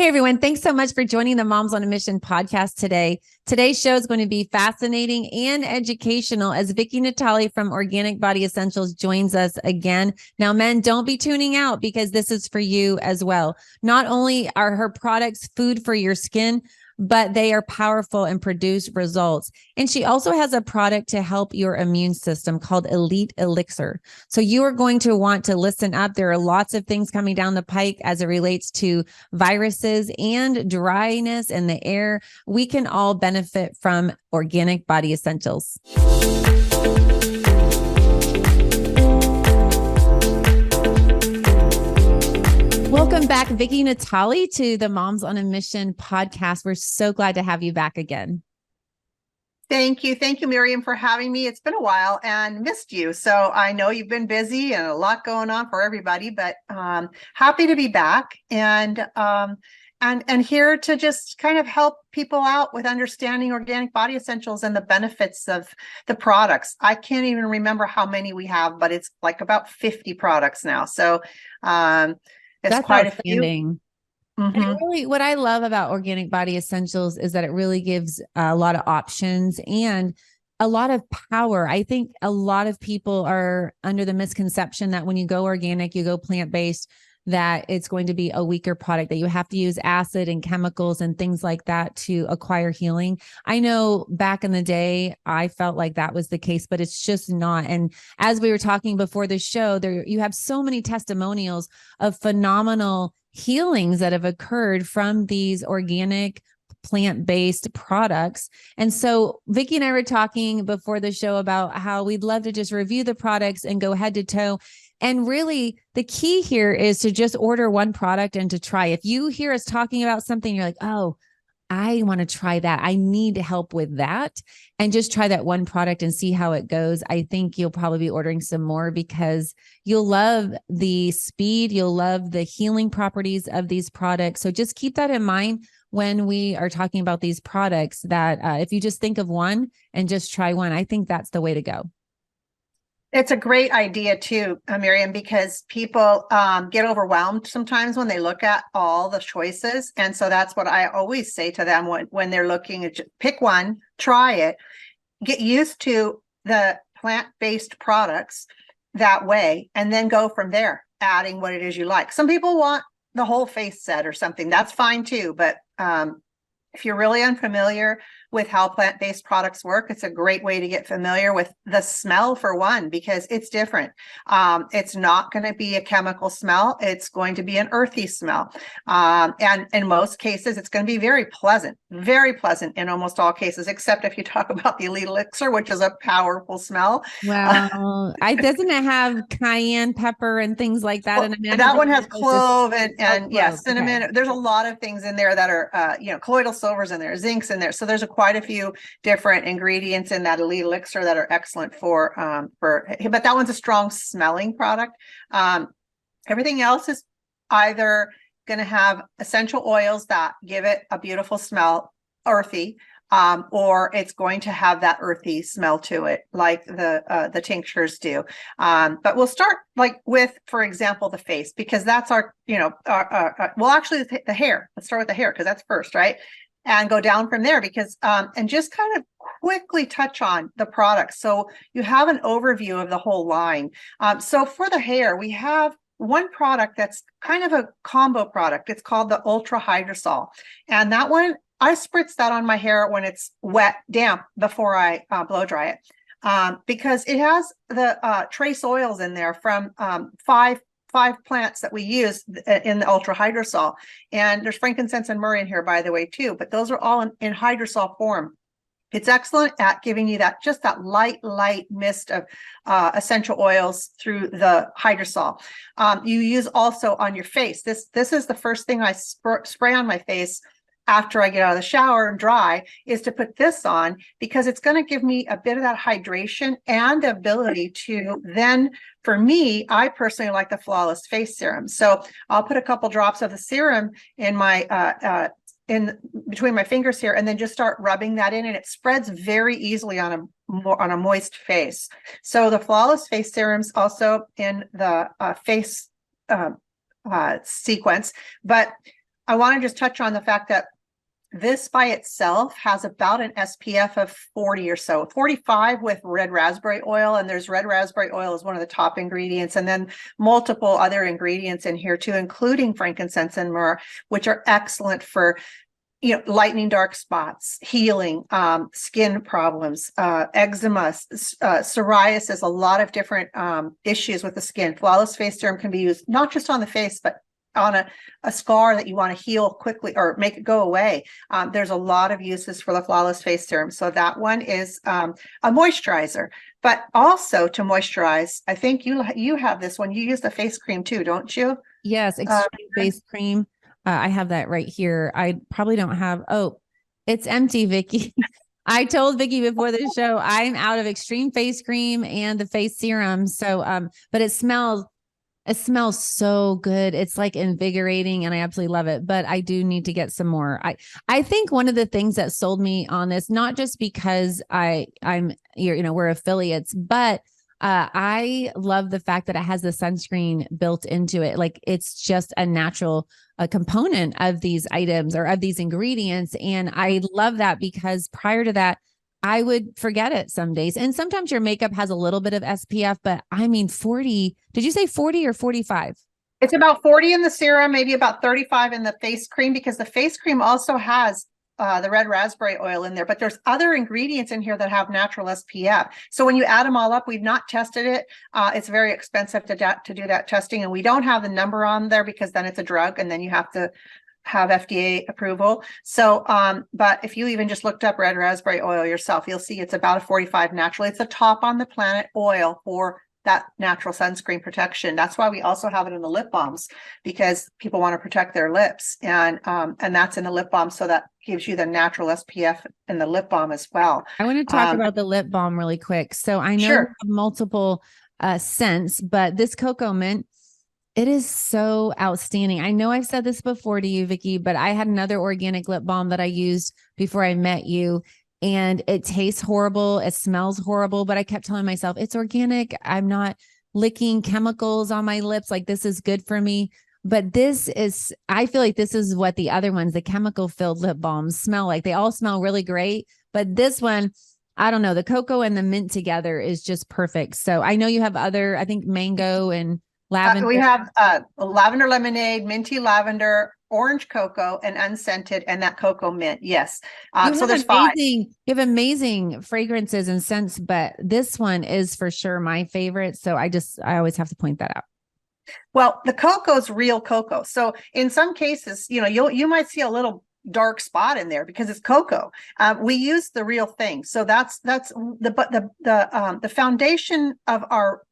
Hey, everyone. Thanks so much for joining the Moms on a Mission podcast today. Today's show is going to be fascinating and educational as Vickie Natale from Organic Body Essentials joins us again. Now, men, don't be tuning out because this is for you as well. Not only are her products food for your skin, but they are powerful and produce results. And she also has a product to help your immune system called Elite Elixir. So you are going to want to listen up. There are lots of things coming down the pike as it relates to viruses and dryness in the air. We can all benefit from Organic Body Essentials. Welcome back, Vickie Natale, to the Moms on a Mission podcast. We're so glad to have you back again. Thank you. Thank you, Miriam, for having me. It's been a while and missed you. So I know you've been busy and a lot going on for everybody, but happy to be back and here to just kind of help people out with understanding Organic Body Essentials and the benefits of the products. I can't even remember how many we have, but it's like about 50 products now. So it's That's quite outstanding. a few. And really, what I love about Organic Body Essentials is that it really gives a lot of options and a lot of power. I think a lot of people are under the misconception that when you go organic, you go plant-based, that it's going to be a weaker product, that you have to use acid and chemicals and things like that to acquire healing. I know back in the day, I felt like that was the case, but it's just not. And as we were talking before the show, there you have so many testimonials of phenomenal healings that have occurred from these organic plant-based products. And so Vickie and I were talking before the show about how we'd love to just review the products and go head to toe. And really, the key here is to just order one product and to try. If you hear us talking about something, you're like, oh, I want to try that. I need help with that. And just try that one product and see how it goes. I think you'll probably be ordering some more because you'll love the speed. You'll love the healing properties of these products. So just keep that in mind when we are talking about these products, that if you just think of one and just try one, I think that's the way to go. It's a great idea too, Miriam, because people get overwhelmed sometimes when they look at all the choices. And so that's what I always say to them when they're looking at, pick one, try it, get used to the plant-based products that way, and then go from there, adding what it is you like. Some people want the whole face set or something. That's fine too. But if you're really unfamiliar with how plant-based products work, it's a great way to get familiar with the smell for one, because it's different. It's not going to be a chemical smell. It's going to be an earthy smell. And in most cases, it's going to be very pleasant in almost all cases, except if you talk about the Elite Elixir, which is a powerful smell. Well, doesn't it have cayenne pepper and things like that? Well, and that one has clove and clove. yes, cinnamon. Okay. There's a lot of things in there that are, colloidal silvers in there, zincs in there. So there's quite a few different ingredients in that Elite Elixir that are excellent but that one's a strong smelling product. Everything else is either going to have essential oils that give it a beautiful smell, earthy, or it's going to have that earthy smell to it, like the tinctures do. But we'll start with, for example, the face, because that's our actually the hair. Let's start with the hair because that's first, right? And go down from there because, and just kind of quickly touch on the products. So you have an overview of the whole line. So for the hair, we have one product that's kind of a combo product. It's called the Ultra Hydrosol. And that one, I spritz that on my hair when it's wet, damp, before I blow dry it, because it has the trace oils in there from five plants that we use in the Ultra Hydrosol. And there's frankincense and myrrh in here, by the way, too. But those are all in hydrosol form. It's excellent at giving you that light mist of essential oils through the hydrosol. You use also on your face. This is the first thing I spray on my face after I get out of the shower and dry, is to put this on, because it's going to give me a bit of that hydration and the ability to then, for me, I personally like the Flawless Face Serum. So I'll put a couple drops of the serum in my in between my fingers here, and then just start rubbing that in, and it spreads very easily on a moist face. So the Flawless Face Serum's also in the face sequence, but I want to just touch on the fact that this by itself has about an SPF of 40 or so, 45 with red raspberry oil. And there's red raspberry oil is one of the top ingredients. And then multiple other ingredients in here too, including frankincense and myrrh, which are excellent for, you know, lightening dark spots, healing, skin problems, eczema, psoriasis, a lot of different issues with the skin. Flawless Face Serum can be used not just on the face, but on a scar that you want to heal quickly or make it go away. There's a lot of uses for the Flawless Face Serum. So that one is a moisturizer, but also to moisturize. I think you have this one. You use the face cream too, don't you? Yes, extreme face cream. I have that right here. I probably don't have. Oh, it's empty, Vickie. I told Vickie before the show I'm out of extreme face cream and the face serum. So, but it smells so good. It's like invigorating and I absolutely love it, but I do need to get some more. I think one of the things that sold me on this, not just because I'm, you know, we're affiliates, but I love the fact that it has the sunscreen built into it. Like it's just a natural component of these items or of these ingredients. And I love that because prior to that, I would forget it some days. And sometimes your makeup has a little bit of SPF, but I mean, 40, did you say 40 or 45? It's about 40 in the serum, maybe about 35 in the face cream, because the face cream also has the red raspberry oil in there, but there's other ingredients in here that have natural SPF. So when you add them all up, we've not tested it. It's very expensive to do that testing. And we don't have the number on there because then it's a drug and then you have to have FDA approval. So, but if you even just looked up red raspberry oil yourself, you'll see it's about a 45 naturally. It's a top on the planet oil for that natural sunscreen protection. That's why we also have it in the lip balms, because people want to protect their lips, and that's in the lip balm. So that gives you the natural SPF in the lip balm as well. I want to talk about the lip balm really quick. So I know you have multiple scents, but this cocoa mint, it is so outstanding. I know I've said this before to you, Vickie, but I had another organic lip balm that I used before I met you, and it tastes horrible. It smells horrible, but I kept telling myself it's organic. I'm not licking chemicals on my lips. Like this is good for me. But this is, I feel like this is what the other ones, the chemical filled lip balms smell like. They all smell really great, but this one, I don't know, the cocoa and the mint together is just perfect. So I know you have other, I think mango and lavender. We have lavender lemonade, minty lavender, orange cocoa, and unscented, and that cocoa mint. Yes. So there's five. You have amazing fragrances and scents, but this one is for sure my favorite. So I always have to point that out. Well, the cocoa is real cocoa. So in some cases, you know, you might see a little dark spot in there because it's cocoa. We use the real thing. So that's the foundation of our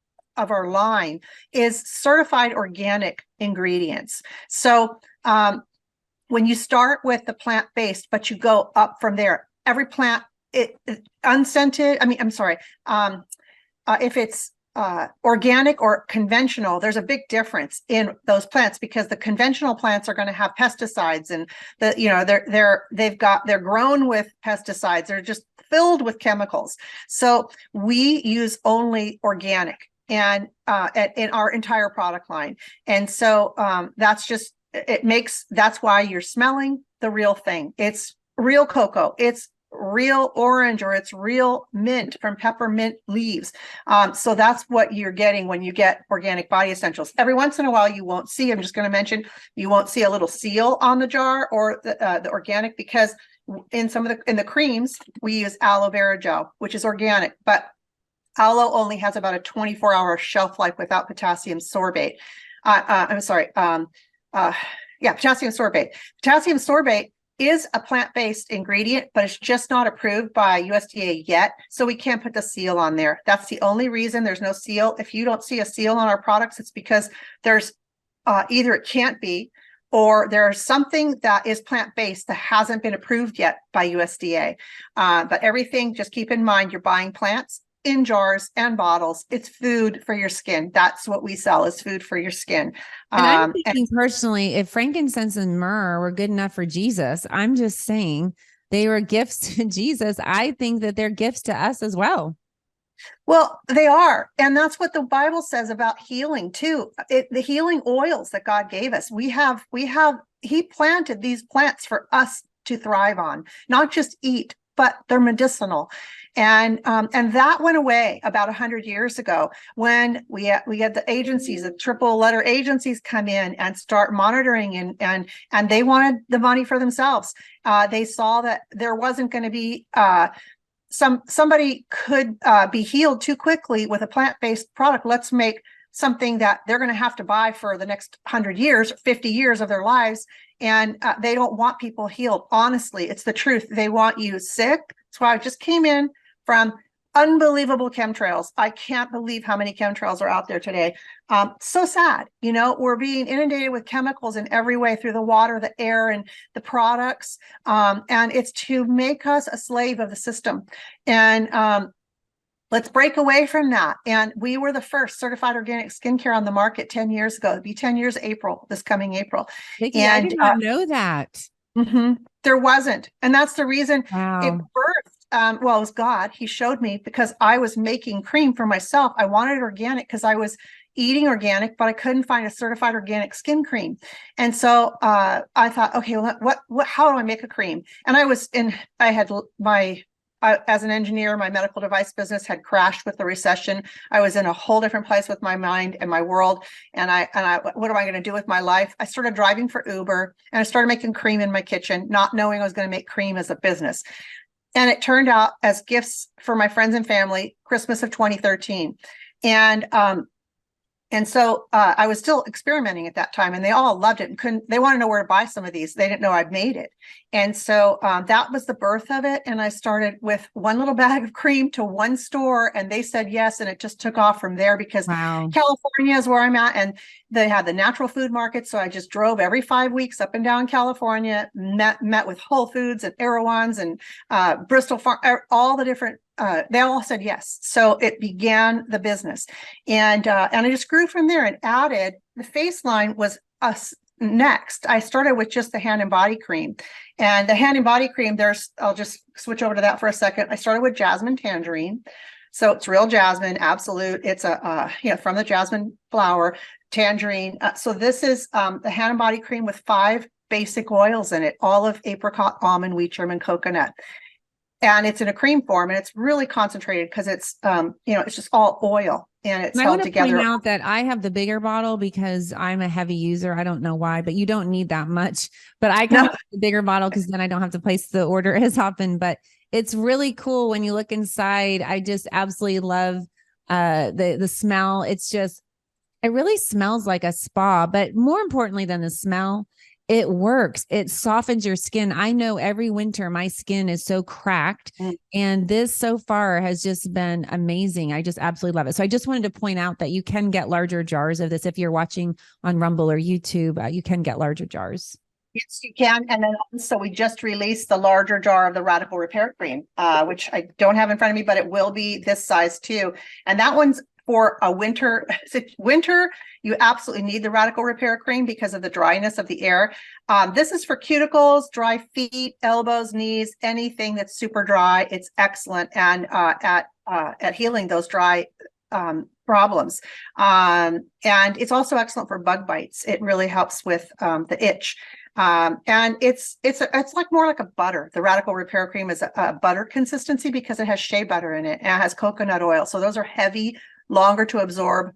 line is certified organic ingredients. So when you start with the plant-based, but you go up from there, every plant, unscented, if it's organic or conventional, there's a big difference in those plants, because the conventional plants are going to have pesticides, and they're grown with pesticides. They're just filled with chemicals. So we use only organic and in our entire product line. And so that's why you're smelling the real thing. It's real cocoa. It's real orange, or it's real mint from peppermint leaves. So that's what you're getting when you get organic body essentials. Every once in a while, you won't see, I'm just going to mention, you won't see a little seal on the jar or the organic, because in the creams, we use aloe vera gel, which is organic, but aloe only has about a 24-hour shelf life without potassium sorbate. Potassium sorbate. Potassium sorbate is a plant-based ingredient, but it's just not approved by USDA yet. So we can't put the seal on there. That's the only reason there's no seal. If you don't see a seal on our products, it's because there's either it can't be, or there's something that is plant-based that hasn't been approved yet by USDA. But everything, just keep in mind, you're buying plants in jars and bottles. It's food for your skin. That's what we sell, is food for your skin. And I'm thinking personally, if frankincense and myrrh were good enough for Jesus, I'm just saying they were gifts to Jesus. I think that they're gifts to us as well. Well, they are. And that's what the Bible says about healing too. The healing oils that God gave us. We have he planted these plants for us to thrive on, not just eat, but they're medicinal. And that went away about 100 years ago when we had the agencies, the triple letter agencies come in and start monitoring, and they wanted the money for themselves. They saw that there wasn't going to be somebody could be healed too quickly with a plant-based product. Let's make something that they're going to have to buy for the next 100 years, 50 years of their lives. And they don't want people healed. Honestly, it's the truth. They want you sick. That's why I just came in from unbelievable chemtrails. I can't believe how many chemtrails are out there today. So sad. You know, we're being inundated with chemicals in every way through the water, the air, and the products. And it's to make us a slave of the system. And let's break away from that. And we were the first certified organic skincare on the market 10 years ago. It'll be 10 years this coming April. Vickie, I did not know that. There wasn't. And that's the reason it birthed. Well, it was God. He showed me because I was making cream for myself. I wanted organic because I was eating organic, but I couldn't find a certified organic skin cream. And so I thought, okay, well, how do I make a cream? And as an engineer, my medical device business had crashed with the recession. I was in a whole different place with my mind and my world. And what am I going to do with my life? I started driving for Uber, and I started making cream in my kitchen, not knowing I was going to make cream as a business. And it turned out as gifts for my friends and family, Christmas of 2013. And so I was still experimenting at that time, and they all loved it and they want to know where to buy some of these. They didn't know I'd made it. And so that was the birth of it. And I started with one little bag of cream to one store, and they said yes. And it just took off from there because California is where I'm at, and they had the natural food market. So I just drove every 5 weeks up and down California, met with Whole Foods and Erewhon's and Bristol Farm, all the different they all said yes. So it began the business. And I just grew from there and added the face line was next. I started with just the hand and body cream. And the hand and body cream, I'll just switch over to that for a second. I started with jasmine tangerine. So it's real jasmine, absolute. It's from the jasmine flower, tangerine. So this is the hand and body cream with 5 basic oils in it: olive, apricot, almond, wheat germ, and coconut. And it's in a cream form, and it's really concentrated because it's, it's just all oil, and it's held together. I want to point out that I have the bigger bottle because I'm a heavy user. I don't know why, but you don't need that much. But I come with the bigger bottle because then I don't have to place the order as often. But it's really cool when you look inside. I just absolutely love the smell. It really smells like a spa. But more importantly than the smell, it works. It softens your skin. I know every winter my skin is so cracked, and this so far has just been amazing. I just absolutely love it. So I just wanted to point out that you can get larger jars of this. If you're watching on Rumble or YouTube, you can get larger jars. Yes, you can. And then also we just released the larger jar of the Radical Repair Cream, which I don't have in front of me, but it will be this size too. And that one's for a winter. You absolutely need the Radical Repair Cream because of the dryness of the air. This is for cuticles, dry feet, elbows, knees, anything that's super dry. It's excellent and at healing those dry problems. And it's also excellent for bug bites. It really helps with the itch. And it's like more like a butter. The Radical Repair Cream is a butter consistency because it has shea butter in it and it has coconut oil. So those are heavy, longer to absorb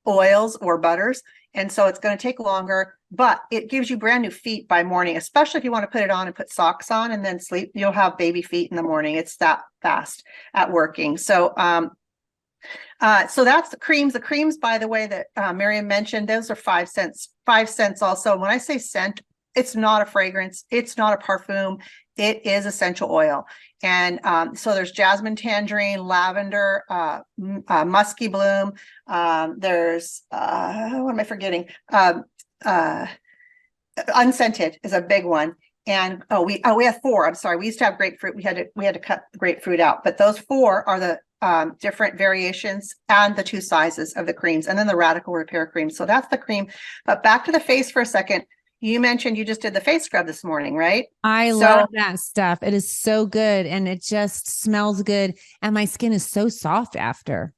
oils or butters. And so it's going to take longer, but it gives you brand new feet by morning, especially if you want to put it on and put socks on and then sleep. You'll have baby feet in the morning. It's that fast at working. So so that's the creams. The creams, by the way, that Miriam mentioned, those are 5 cents. 5 cents also. When I say scent, it's not a fragrance. It's not a perfume. It is essential oil. And so there's jasmine, tangerine, lavender, musky bloom. There's, what am I forgetting? Unscented is a big one. And we have 4. I'm sorry. We used to have grapefruit. We had to cut the grapefruit out, but those 4 are the different variations and the 2 sizes of the creams, and then the Radical Repair Cream. So that's the cream. But back to the face for a second. You mentioned you just did the face scrub this morning, right? I love that stuff. It is so good, and it just smells good, and my skin is so soft after.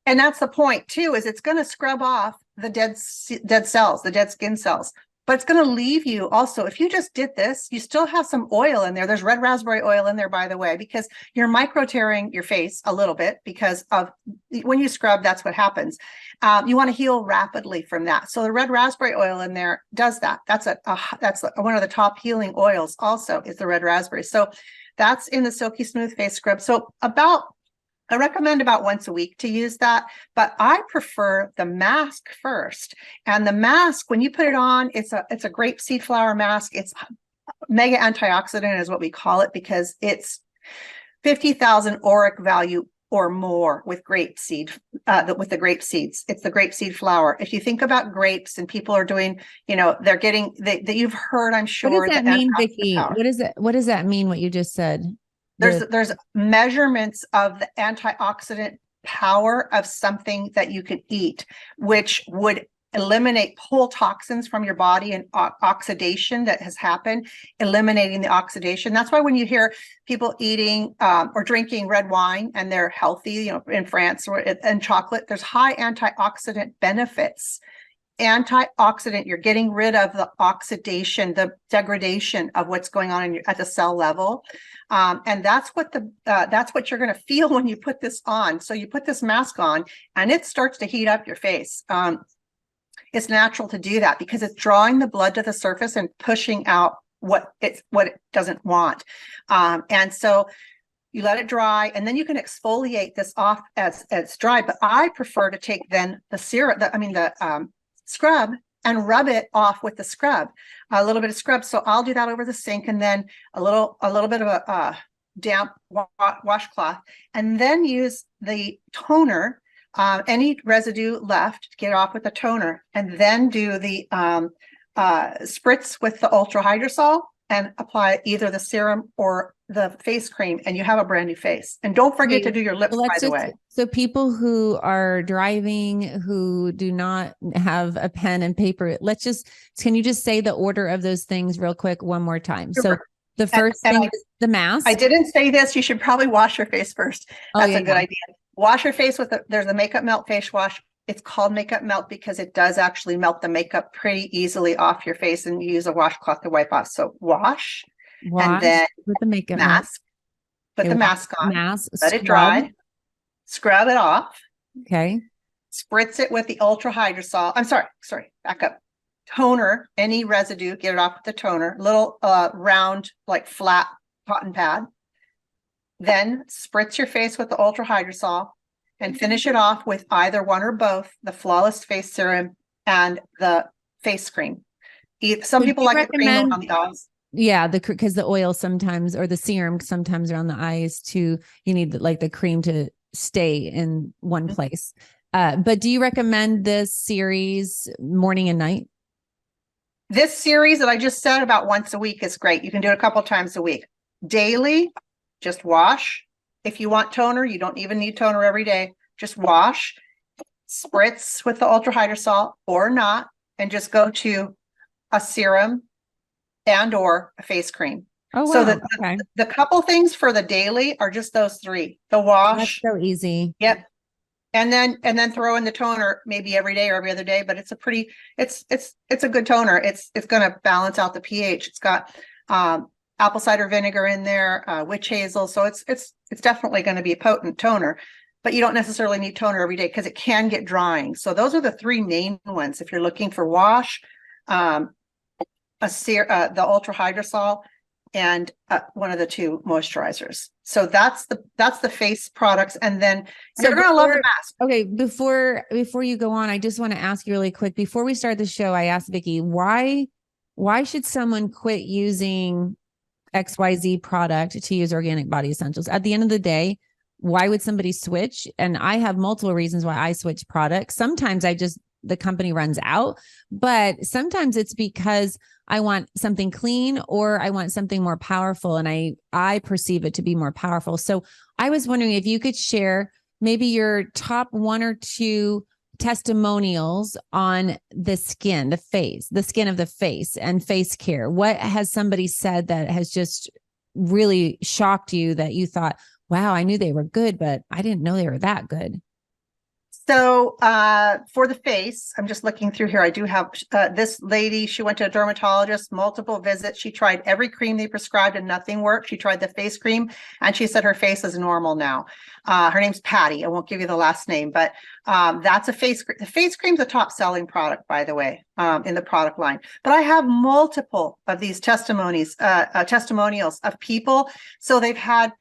And that's the point too, is it's going to scrub off the dead cells, the dead skin cells. but it's going to leave you also, if you just did this, you still have some oil in there. There's red raspberry oil in there, by the way, because you're micro tearing your face a little bit because of when you scrub, that's what happens. You want to heal rapidly from that. So the red raspberry oil in there does that. That's one of the top healing oils also is the red raspberry. So that's in the Silky Smooth Face Scrub. So I recommend about once a week to use that, but I prefer the mask first. And the mask, when you put it on, it's a grapeseed flower mask. It's mega antioxidant is what we call it because it's 50,000 auric value or more with grapeseed, with the grape seeds. It's the grapeseed flower. If you think about grapes and people are doing, they're getting that you've heard, I'm sure. What does that mean, Vickie? What does that mean? What you just said? There's measurements of the antioxidant power of something that you could eat, which would pull toxins from your body and oxidation that has happened, eliminating the oxidation. That's why when you hear people eating or drinking red wine and they're healthy, in France and chocolate, there's high antioxidant benefits. Antioxidant, you're getting rid of the oxidation, the degradation of what's going on at the cell level. And that's what you're going to feel when you put this on. So you put this mask on and it starts to heat up your face. It's natural to do that because it's drawing the blood to the surface and pushing out what it doesn't want. And so you let it dry and then you can exfoliate this off as dry. But I prefer to take then the serum, the scrub and rub it off with the scrub, a little bit of scrub. So I'll do that over the sink and then a little bit of a damp washcloth and then use the toner, any residue left, get off with the toner and then do the spritz with the ultra hydrosol and apply either the serum or the face cream and you have a brand new face. And don't forget to do your lips, by the way. So people who are driving, who do not have a pen and paper, can you just say the order of those things real quick one more time? Sure. So the first thing is the mask. I didn't say this. You should probably wash your face first. That's a good idea. Wash your face there's a makeup melt face wash. It's called makeup melt because it does actually melt the makeup pretty easily off your face and you use a washcloth to wipe off. So wash and then with the makeup mask, put the mask on, let it dry, scrub it off. Okay. Spritz it with the ultra hydrosol. I'm sorry, back up. Toner, any residue, get it off with the toner, little round, like flat cotton pad. Then spritz your face with the ultra hydrosol and finish it off with either one or both the Flawless Face Serum and the face cream. Some people like the cream on the eyes. Yeah, because the oil sometimes, or the serum sometimes around the eyes too, you need the cream to stay in one place. But do you recommend this series morning and night? This series that I just said about once a week is great. You can do it a couple times a week. Daily, just wash. If you want toner, you don't even need toner every day. Just wash, spritz with the ultra hydrosol or not, and just go to a serum and or a face cream. Oh, wow. So the couple things for the daily are just those three. The wash. That's so easy. Yep. And then throw in the toner maybe every day or every other day, but it's a good toner. It's going to balance out the pH. It's got apple cider vinegar in there, witch hazel. So it's definitely going to be a potent toner, but you don't necessarily need toner every day because it can get drying. So those are the three main ones. If you're looking for wash, the ultra hydrosol, and one of the two moisturizers. So that's the face products. And then you're going to love the mask. Okay. Before you go on, I just want to ask you really quick, before we start the show, I asked Vickie, why should someone quit using XYZ product to use Organic Body Essentials? At the end of the day, why would somebody switch? And I have multiple reasons why I switch products. Sometimes the company runs out, but sometimes it's because I want something clean or I want something more powerful. And I perceive it to be more powerful. So I was wondering if you could share maybe your top one or two testimonials on the skin of the face and face care. What has somebody said that has just really shocked you that you thought, wow, I knew they were good, but I didn't know they were that good? So for the face, I'm just looking through here. I do have this lady. She went to a dermatologist, multiple visits. She tried every cream they prescribed and nothing worked. She tried the face cream and she said her face is normal now. Her name's Patty. I won't give you the last name, but that's a face cream. The face cream is a top selling product, by the way, in the product line. But I have multiple of these testimonials of people. So they've had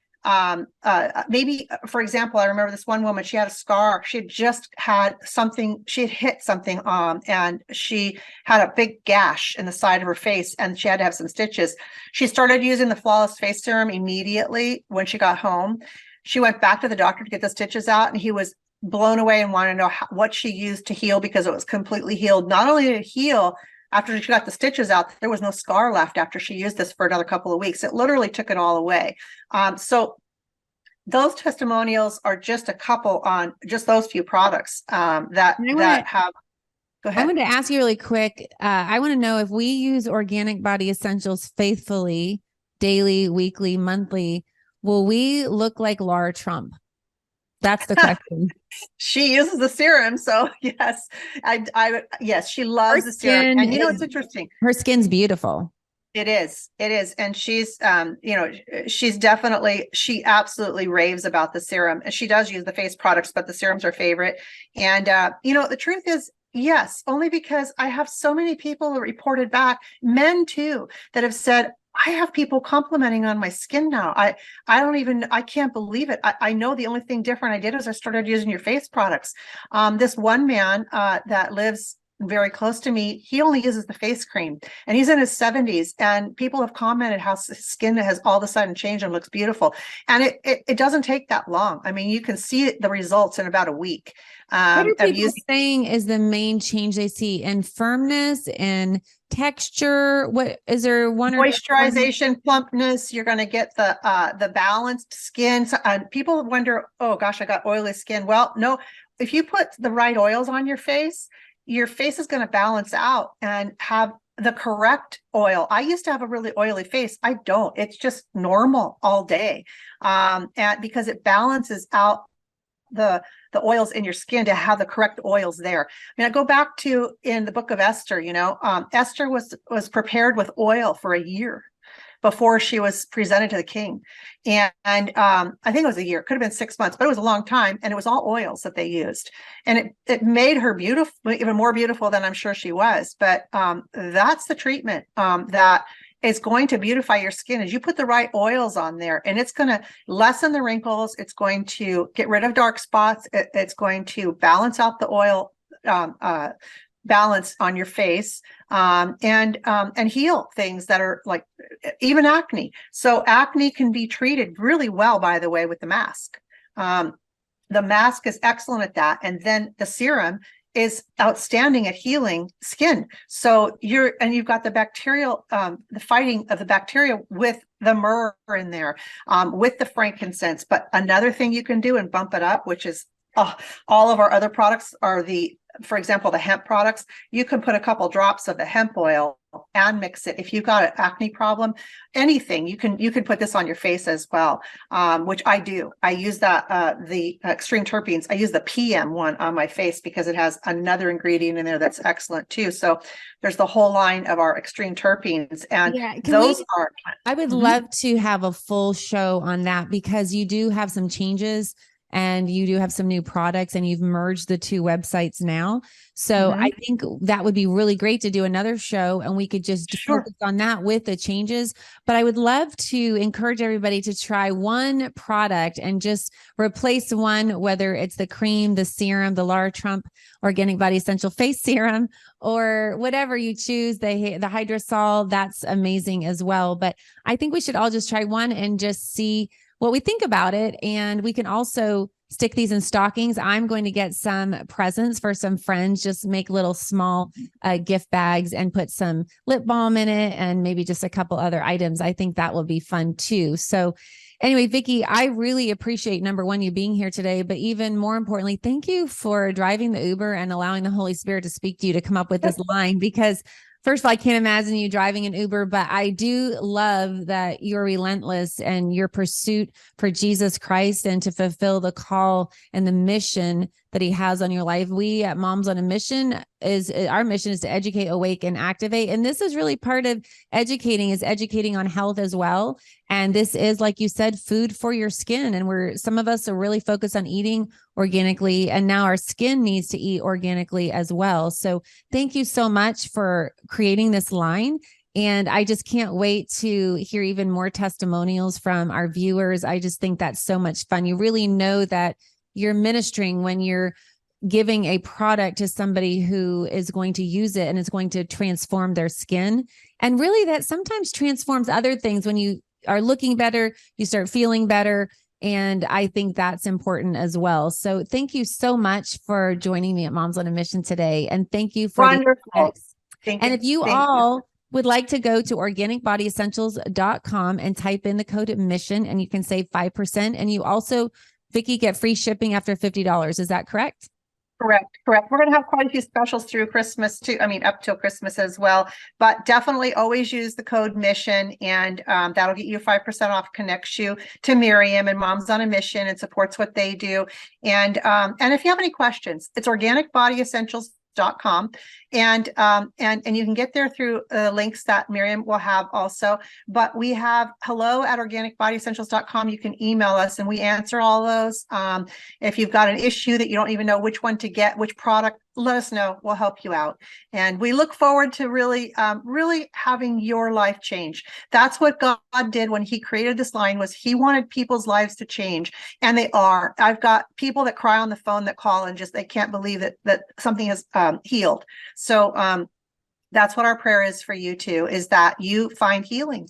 maybe, for example, I remember this one woman, she had a scar. She had just had something, she had hit something and she had a big gash in the side of her face and she had to have some stitches. She started using the Flawless Face Serum immediately when she got home. She went back to the doctor to get the stitches out and he was blown away and wanted to know what she used to heal because it was completely healed. Not only did it heal, after she got the stitches out, there was no scar left after she used this for another couple of weeks. It literally took it all away. So those testimonials are just a couple on just those few products that have. Go ahead. I want to ask you really quick. I want to know if we use Organic Body Essentials faithfully, daily, weekly, monthly, will we look like Laura Trump? That's the question. She uses the serum, so yes, yes, she loves the serum. And it's interesting. Her skin's beautiful. It is. And she's, she's definitely, she absolutely raves about the serum. And she does use the face products, but the serum's her favorite. And, the truth is, yes, only because I have so many people who reported back, men too, that have said, I have people complimenting on my skin now. I can't believe it. I know the only thing different I did is I started using your face products. This one man that lives very close to me, he only uses the face cream and he's in his 70s and people have commented how his skin has all of a sudden changed and looks beautiful. And it doesn't take that long. I mean, you can see the results in about a week. What are people saying is the main change they see in firmness and texture? What is there? Moisturization, plumpness. You're going to get the balanced skin. So, people wonder, oh gosh, I got oily skin. Well, no, if you put the right oils on your face is going to balance out and have the correct oil. I used to have a really oily face. I don't. It's just normal all day. And because it balances out the oils in your skin to have the correct oils there. I mean, I go back to in the book of Esther, Esther was prepared with oil for a year before she was presented to the king. And I think it was a year, it could have been 6 months, but it was a long time. And it was all oils that they used. And it made her beautiful, even more beautiful than I'm sure she was. But that's the treatment that is going to beautify your skin as you put the right oils on there, and it's going to lessen the wrinkles. It's going to get rid of dark spots. It's going to balance out the oil balance on your face and heal things that are like even acne. So acne can be treated really well, by the way, with the mask. The mask is excellent at that. And then the serum is outstanding at healing skin. So you've got the bacterial, the fighting of the bacteria with the myrrh in there, with the frankincense. But another thing you can do and bump it up, which is all of our other products are for example, the hemp products. You can put a couple drops of the hemp oil and mix it. If you've got an acne problem, anything, you can put this on your face as well, which I do. I use the extreme terpenes. I use the PM one on my face because it has another ingredient in there that's excellent too. So there's the whole line of our extreme terpenes, and I would love to have a full show on that because you do have some changes. And you do have some new products and you've merged the two websites now. So I think that would be really great to do another show and we could just focus on that with the changes. But I would love to encourage everybody to try one product and just replace one, whether it's the cream, the serum, the Laura Trump Organic Body Essential Face Serum, or whatever you choose, the hydrosol, that's amazing as well. But I think we should all just try one and just see what we think about it. And we can also stick these in stockings. I'm going to get some presents for some friends, just make little small gift bags and put some lip balm in it and maybe just a couple other items. I think that will be fun too. So anyway, Vickie, I really appreciate number one, you being here today, but even more importantly, thank you for driving the Uber and allowing the Holy Spirit to speak to you to come up with this line, because First of all, I can't imagine you driving an Uber, but I do love that you're relentless and your pursuit for Jesus Christ and to fulfill the call and the mission that he has on your life. We at Moms on a Mission our mission is to educate, awake, and activate. And this is really part of educating on health as well. And this is, like you said, food for your skin. And some of us are really focused on eating organically, and now our skin needs to eat organically as well. So thank you so much for creating this line. And I just can't wait to hear even more testimonials from our viewers. I just think that's so much fun. You really know that you're ministering when you're giving a product to somebody who is going to use it and is going to transform their skin. And really that sometimes transforms other things. When you are looking better, you start feeling better. And I think that's important as well. So thank you so much for joining me at Moms on a Mission today. And thank you for wonderful. Thank you. And if you all would like to go to organicbodyessentials.com and type in the code MISSION, and you can save 5%. And you also, Vickie, get free shipping after $50. Is that correct? Correct. We're going to have quite a few specials through Christmas too. I mean, up till Christmas as well, but definitely always use the code MISSION, and that'll get you 5% off, connects you to Miriam and Moms on a Mission and supports what they do. And if you have any questions, it's organicbodyessentials.com. And you can get there through links that Miriam will have also. But we have hello@organicbodyessentials.com. You can email us and we answer all those. If you've got an issue that you don't even know which one to get, which product, let us know. We'll help you out. And we look forward to really having your life change. That's what God did when he created this line, was he wanted people's lives to change. And they are. I've got people that cry on the phone, that call and just, they can't believe that something has healed. So that's what our prayer is for you too, is that you find healing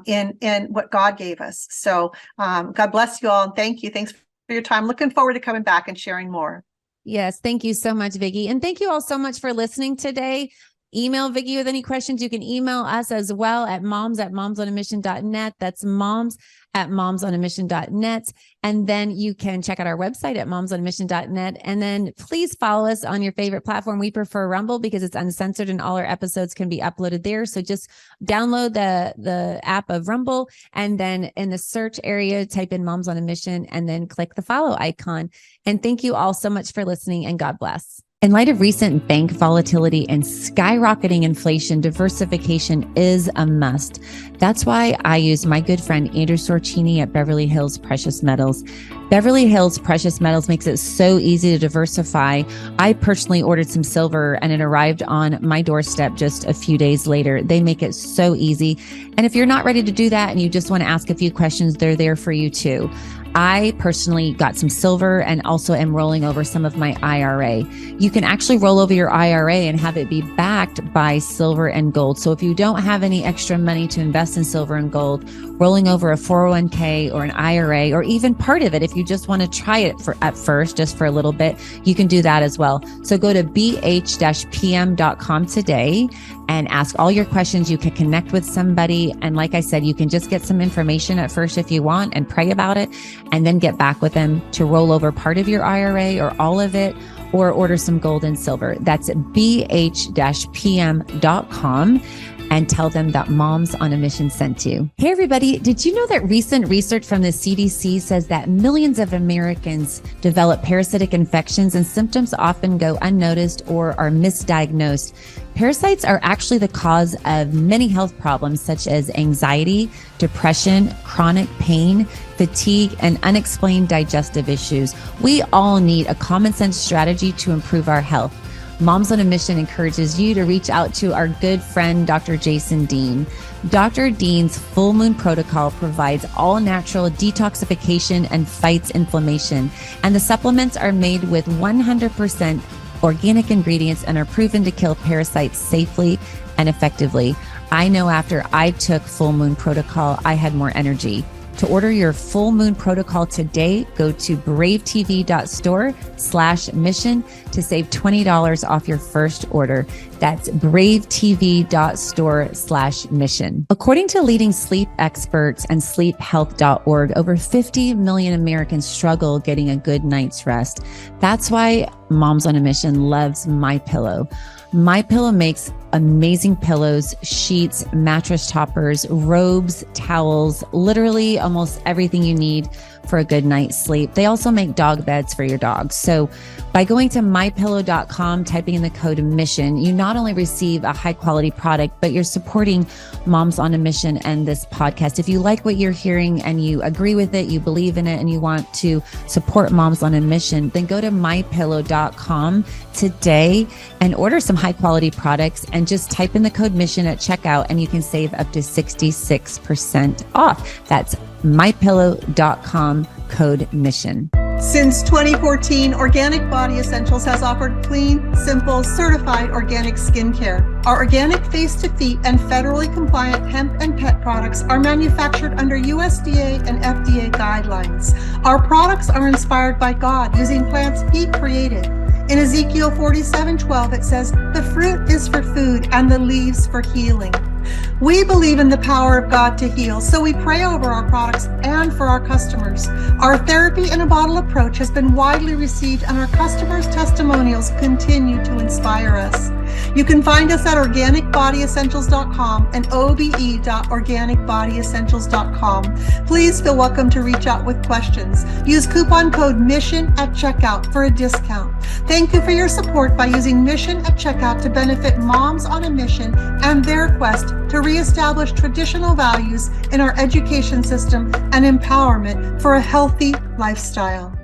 in what God gave us. So God bless you all. And thank you. Thanks for your time. Looking forward to coming back and sharing more. Yes. Thank you so much, Vickie. And thank you all so much for listening today. Email Vickie with any questions. You can email us as well at moms@momsonamission.net. That's moms@momsonamission.net. And then you can check out our website at momsonamission.net. And then please follow us on your favorite platform. We prefer Rumble because it's uncensored and all our episodes can be uploaded there. So just download the app of Rumble, and then in the search area, type in Moms on a Mission and then click the follow icon. And thank you all so much for listening, and God bless. In light of recent bank volatility and skyrocketing inflation, diversification is a must. That's why I use my good friend Andrew Sorcini at Beverly Hills Precious Metals. Beverly Hills Precious Metals makes it so easy to diversify. I personally ordered some silver and it arrived on my doorstep just a few days later. They make it so easy. And if you're not ready to do that and you just want to ask a few questions, they're there for you too. I personally got some silver and also am rolling over some of my IRA. You can actually roll over your IRA and have it be backed by silver and gold. So if you don't have any extra money to invest in silver and gold, rolling over a 401k or an IRA, or even part of it, if you just want to try it at first, just for a little bit, you can do that as well. So go to bh-pm.com today and ask all your questions. You can connect with somebody. And like I said, you can just get some information at first if you want and pray about it, and then get back with them to roll over part of your IRA or all of it, or order some gold and silver. That's bh-pm.com. and tell them that Moms on a Mission sent you. Hey, everybody. Did you know that recent research from the CDC says that millions of Americans develop parasitic infections and symptoms often go unnoticed or are misdiagnosed? Parasites are actually the cause of many health problems such as anxiety, depression, chronic pain, fatigue, and unexplained digestive issues. We all need a common sense strategy to improve our health. Moms on a Mission encourages you to reach out to our good friend, Dr. Jason Dean. Dr. Dean's Full Moon Protocol provides all natural detoxification and fights inflammation. And the supplements are made with 100% organic ingredients and are proven to kill parasites safely and effectively. I know after I took Full Moon Protocol, I had more energy. To order your Full Moon Protocol today, go to bravetv.store/mission to save $20 off your first order. That's bravetv.store/mission. According to leading sleep experts and sleephealth.org, over 50 million Americans struggle getting a good night's rest. That's why Moms on a Mission loves MyPillow. MyPillow makes amazing pillows, sheets, mattress toppers, robes, towels, literally almost everything you need for a good night's sleep. They also make dog beds for your dogs. So by going to mypillow.com, typing in the code MISSION, you not only receive a high quality product, but you're supporting Moms on a Mission and this podcast. If you like what you're hearing and you agree with it, you believe in it, and you want to support Moms on a Mission, then go to mypillow.com today and order some high quality products and just type in the code MISSION at checkout and you can save up to 66% off. That's mypillow.com, code MISSION. Since 2014, Organic Body Essentials has offered clean, simple, certified organic skincare. Our organic face-to-feet and federally compliant hemp and pet products are manufactured under USDA and FDA guidelines. Our products are inspired by God using plants He created. In Ezekiel 47:12, it says, "The fruit is for food and the leaves for healing." We believe in the power of God to heal, so we pray over our products and for our customers. Our therapy in a bottle approach has been widely received, and our customers' testimonials continue to inspire us. You can find us at organicbodyessentials.com and obe.organicbodyessentials.com. Please feel welcome to reach out with questions. Use coupon code MISSION at checkout for a discount. Thank you for your support by using MISSION at checkout to benefit Moms on a Mission and their quest to reestablish traditional values in our education system and empowerment for a healthy lifestyle.